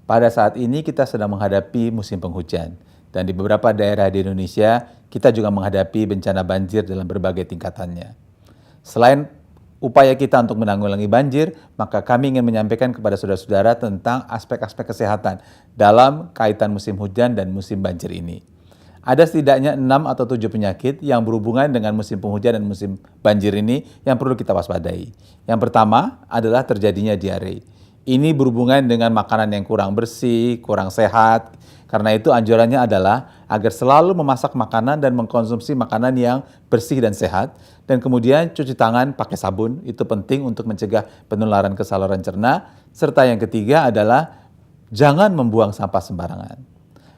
Pada saat ini kita sedang menghadapi musim penghujan. Dan di beberapa daerah di Indonesia, kita juga menghadapi bencana banjir dalam berbagai tingkatannya. Selain upaya kita untuk menanggulangi banjir, maka kami ingin menyampaikan kepada saudara-saudara tentang aspek-aspek kesehatan dalam kaitan musim hujan dan musim banjir ini. Ada setidaknya 6 atau 7 penyakit yang berhubungan dengan musim penghujan dan musim banjir ini yang perlu kita waspadai. Yang pertama adalah terjadinya diare. Ini berhubungan dengan makanan yang kurang bersih, kurang sehat. Karena itu anjurannya adalah agar selalu memasak makanan dan mengkonsumsi makanan yang bersih dan sehat. Dan kemudian cuci tangan pakai sabun, itu penting untuk mencegah penularan ke saluran cerna. Serta yang ketiga adalah jangan membuang sampah sembarangan.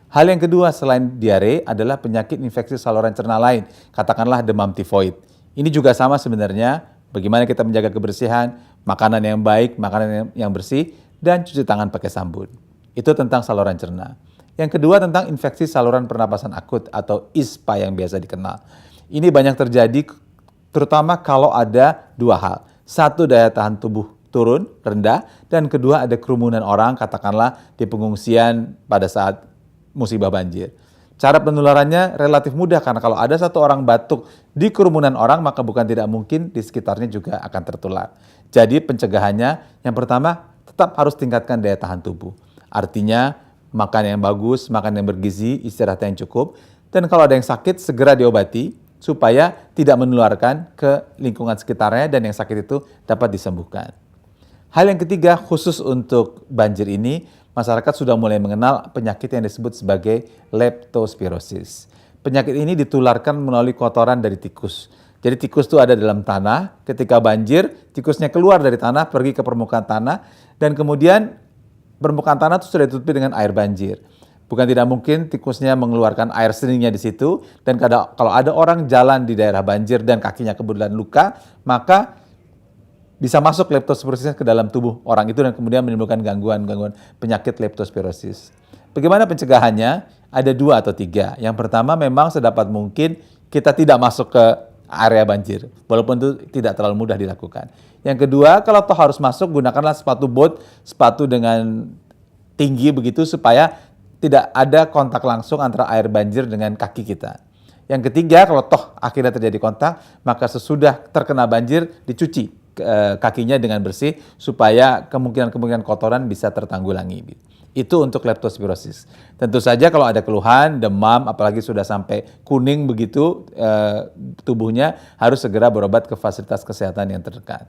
Hal yang kedua selain diare adalah penyakit infeksi saluran cerna lain, katakanlah demam tifoid. Ini juga sama sebenarnya, bagaimana kita menjaga kebersihan, makanan yang baik, makanan yang bersih, dan cuci tangan pakai sabun. Itu tentang saluran cerna. Yang kedua tentang infeksi saluran pernapasan akut atau ISPA yang biasa dikenal. Ini banyak terjadi terutama kalau ada dua hal. Satu, daya tahan tubuh turun, rendah, dan kedua ada kerumunan orang, katakanlah di pengungsian pada saat musibah banjir. Cara penularannya relatif mudah karena kalau ada satu orang batuk di kerumunan orang maka bukan tidak mungkin di sekitarnya juga akan tertular. Jadi pencegahannya yang pertama tetap harus tingkatkan daya tahan tubuh. Artinya makan yang bagus, makan yang bergizi, istirahat yang cukup. Dan kalau ada yang sakit segera diobati supaya tidak menularkan ke lingkungan sekitarnya dan yang sakit itu dapat disembuhkan. Hal yang ketiga khusus untuk banjir ini, masyarakat sudah mulai mengenal penyakit yang disebut sebagai leptospirosis. Penyakit ini ditularkan melalui kotoran dari tikus. Jadi tikus itu ada dalam tanah, ketika banjir, tikusnya keluar dari tanah, pergi ke permukaan tanah, dan kemudian permukaan tanah itu sudah ditutupi dengan air banjir. Bukan tidak mungkin tikusnya mengeluarkan air seninya di situ, dan kalau ada orang jalan di daerah banjir dan kakinya kebetulan luka, maka bisa masuk leptospirosis ke dalam tubuh orang itu dan kemudian menimbulkan gangguan penyakit leptospirosis. Bagaimana pencegahannya? Ada 2 atau 3. Yang pertama memang sedapat mungkin kita tidak masuk ke area banjir, walaupun itu tidak terlalu mudah dilakukan. Yang kedua, kalau toh harus masuk, gunakanlah sepatu bot, sepatu dengan tinggi begitu supaya tidak ada kontak langsung antara air banjir dengan kaki kita. Yang ketiga, kalau toh akhirnya terjadi kontak, maka sesudah terkena banjir dicuci kakinya dengan bersih supaya kemungkinan kotoran bisa tertanggulangi. Itu untuk leptospirosis. Tentu saja kalau ada keluhan, demam, apalagi sudah sampai kuning begitu tubuhnya, harus segera berobat ke fasilitas kesehatan yang terdekat.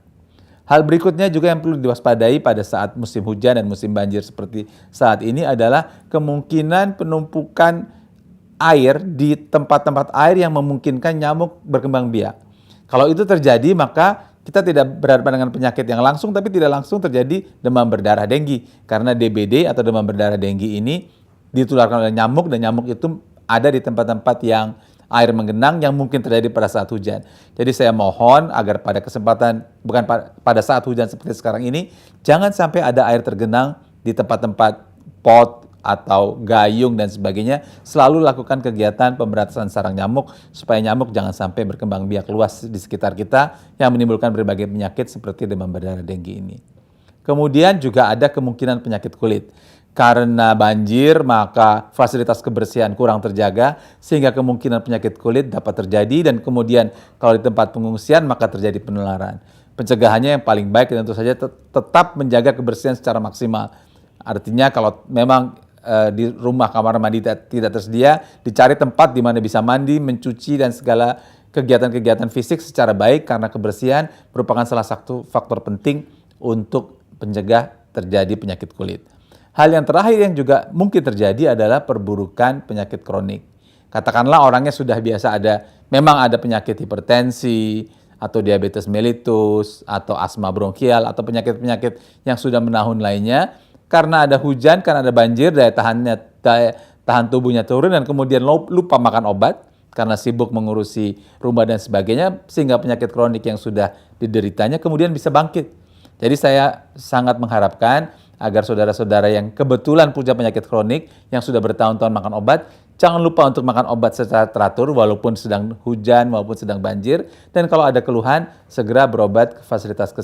Hal berikutnya juga yang perlu diwaspadai pada saat musim hujan dan musim banjir seperti saat ini adalah kemungkinan penumpukan air di tempat-tempat air yang memungkinkan nyamuk berkembang biak. Kalau itu terjadi maka kita tidak berhadapan dengan penyakit yang langsung, tapi tidak langsung terjadi demam berdarah denggi. Karena DBD atau demam berdarah denggi ini ditularkan oleh nyamuk, dan nyamuk itu ada di tempat-tempat yang air menggenang yang mungkin terjadi pada saat hujan. Jadi saya mohon agar pada kesempatan, bukan pada saat hujan seperti sekarang ini, jangan sampai ada air tergenang di tempat-tempat pot atau gayung dan sebagainya. Selalu lakukan kegiatan pemberantasan sarang nyamuk supaya nyamuk jangan sampai berkembang biak luas di sekitar kita yang menimbulkan berbagai penyakit seperti demam berdarah denggi ini. Kemudian juga ada kemungkinan penyakit kulit. Karena banjir maka fasilitas kebersihan kurang terjaga sehingga kemungkinan penyakit kulit dapat terjadi, dan kemudian kalau di tempat pengungsian maka terjadi penularan. Pencegahannya yang paling baik tentu saja tetap menjaga kebersihan secara maksimal. Artinya kalau memang di rumah kamar mandi tidak tersedia, dicari tempat di mana bisa mandi, mencuci, dan segala kegiatan-kegiatan fisik secara baik karena kebersihan merupakan salah satu faktor penting untuk mencegah terjadi penyakit kulit. Hal yang terakhir yang juga mungkin terjadi adalah perburukan penyakit kronik. Katakanlah orangnya sudah biasa memang ada penyakit hipertensi, atau diabetes mellitus, atau asma bronkial, atau penyakit-penyakit yang sudah menahun lainnya. Karena ada hujan, karena ada banjir, daya tahan tubuhnya turun, dan kemudian lupa makan obat karena sibuk mengurusi rumah dan sebagainya, sehingga penyakit kronik yang sudah dideritanya kemudian bisa bangkit. Jadi saya sangat mengharapkan agar saudara-saudara yang kebetulan punya penyakit kronik yang sudah bertahun-tahun makan obat, jangan lupa untuk makan obat secara teratur walaupun sedang hujan maupun sedang banjir, dan kalau ada keluhan segera berobat ke fasilitas kesehatan